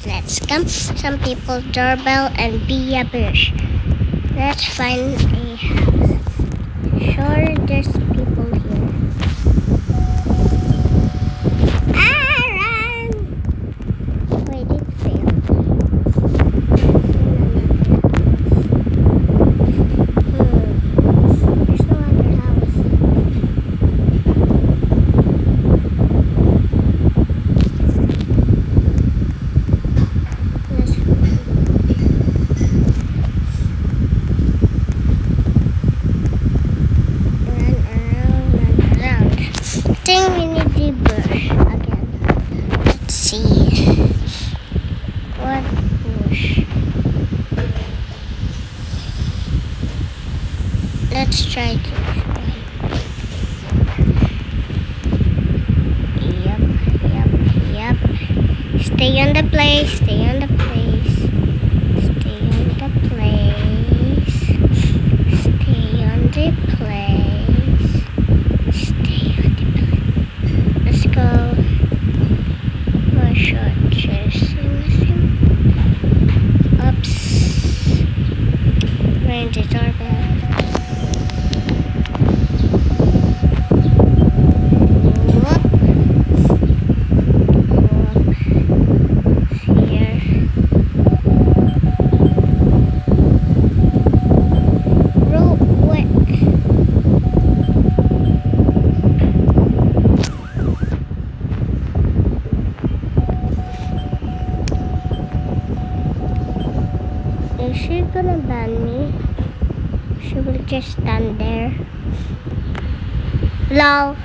Let's come some people doorbell and be a bush. Let's find a house. Sure, there's people here. Ah, run! Wait, it failed. There's no other house. I think we need the bush again. Let's see. What bush? Let's try this one. Yep. Stay on the place, stay on the place. Stay on the place. Stay on the place. Stay on the place. Let's go. More short chairs. Oops. Ring the doorbell. Whoop. Here. Real quick. Is she gonna ban me? She will just stand there. Lol.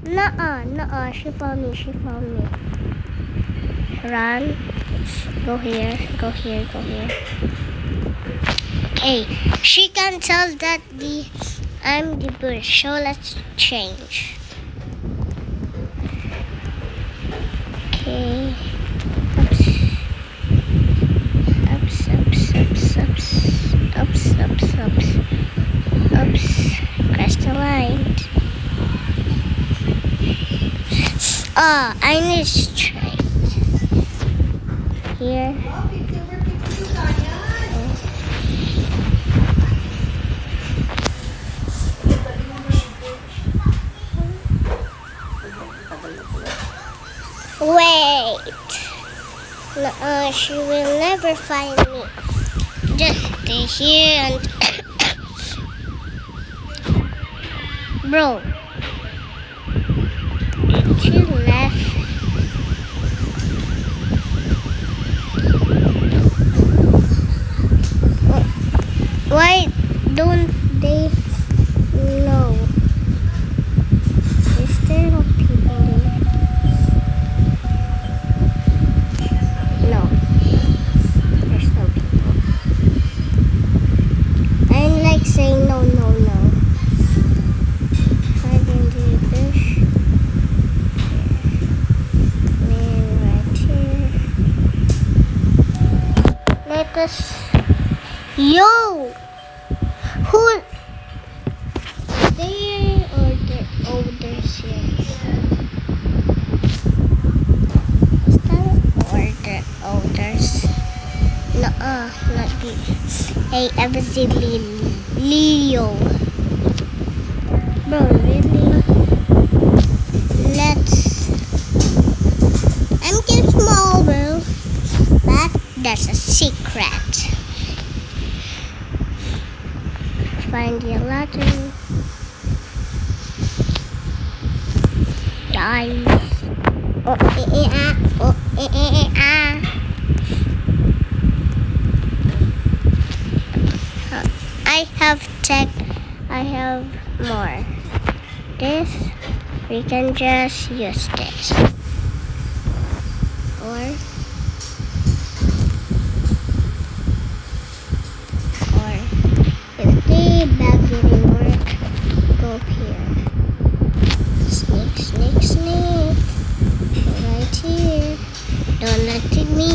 Nuh-uh. She found me. Run. Go here. Okay. She can tell that I'm the bush. So let's change. Okay. Oops. Cross the line. Oh, I need straight. Here. Wait. No, she will never find me. Just stay here and bro, did she left? Why don't they know? Is there no people here? No, there's no people. I'm like saying no. Yo! Who? There or there? Oh, there's here. Is that or there? Oh, there's. No, not the. Hey, evidently Leo. Bro, really? I'm getting small, bro. But that's a secret. Find the ladder. Guys. I have more. This, we can just use this. Or if the bag didn't work, go here. Sneak. Go right here. Don't let me.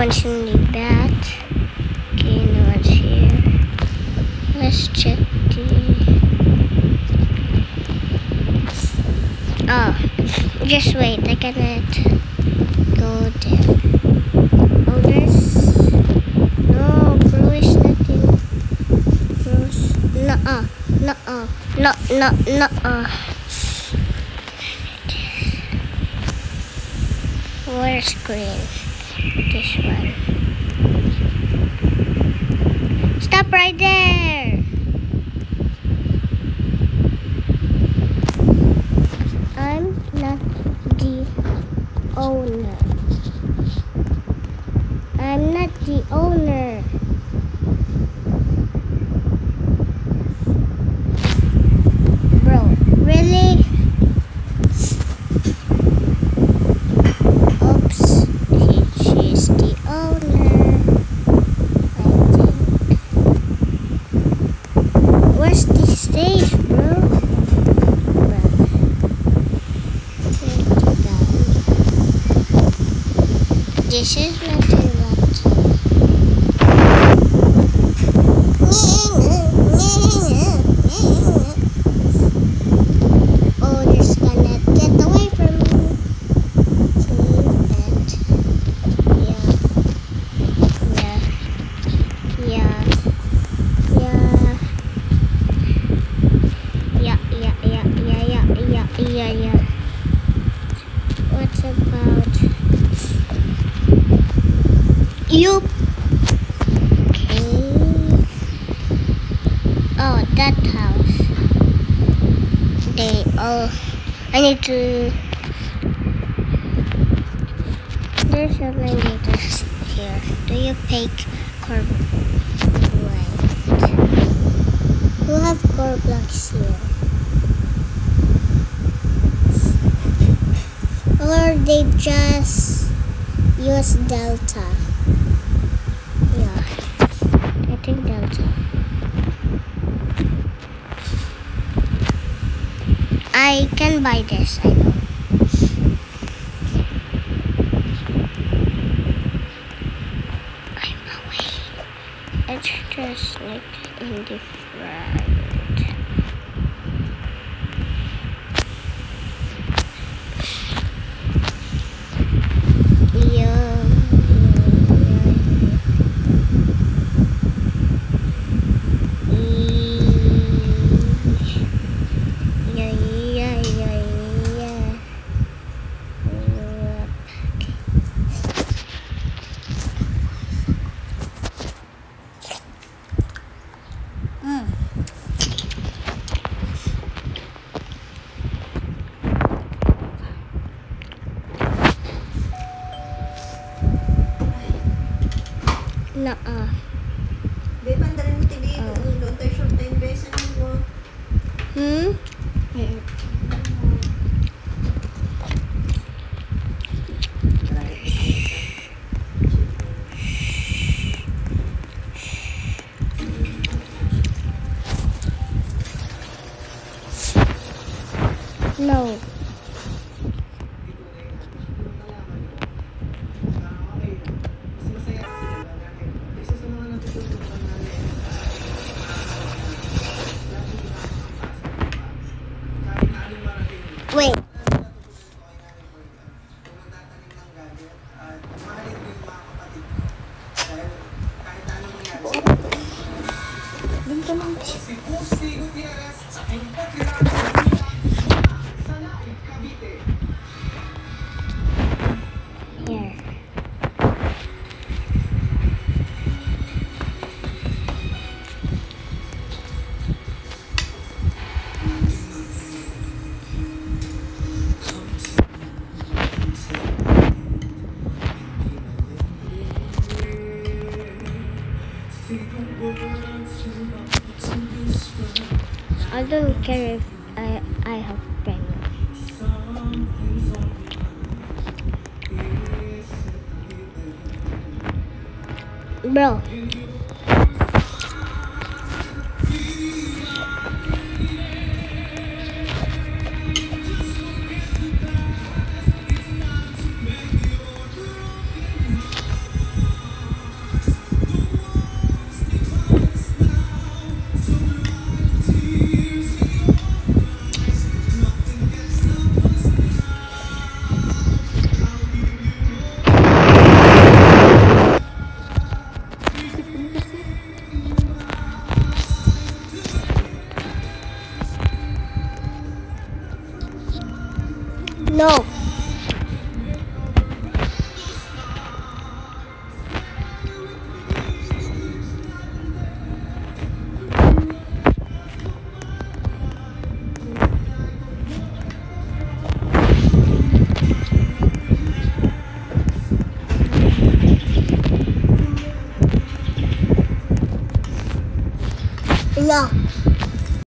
one's in the bat. Okay, no one's here. Let's check the... Oh, just wait. I cannot go there. Oh, there's... No, bro is not in... Bro's... Nuh-uh. Nuh-uh. Nuh-uh. Where's green? This one. Stop right there! I'm not the owner. I'm not the owner. Bro, really? She's the owner, I think. Where's the stage, bro? This is not a lot. Oh, just gonna get away from me. Yeah. What about you? Okay. Oh, that house. They all. I need to. There's so many letters here. Do you pick carbon? Right. Who have core blocks here? Or they just use Delta. Yeah, I think Delta. I can buy this, I know. I'm away. It's just like in the front. Nuh-uh. Di pandarin mo tindi doon tayo short time besan mo. No. Wait. Here. I don't care if I have penguin. Bro. No.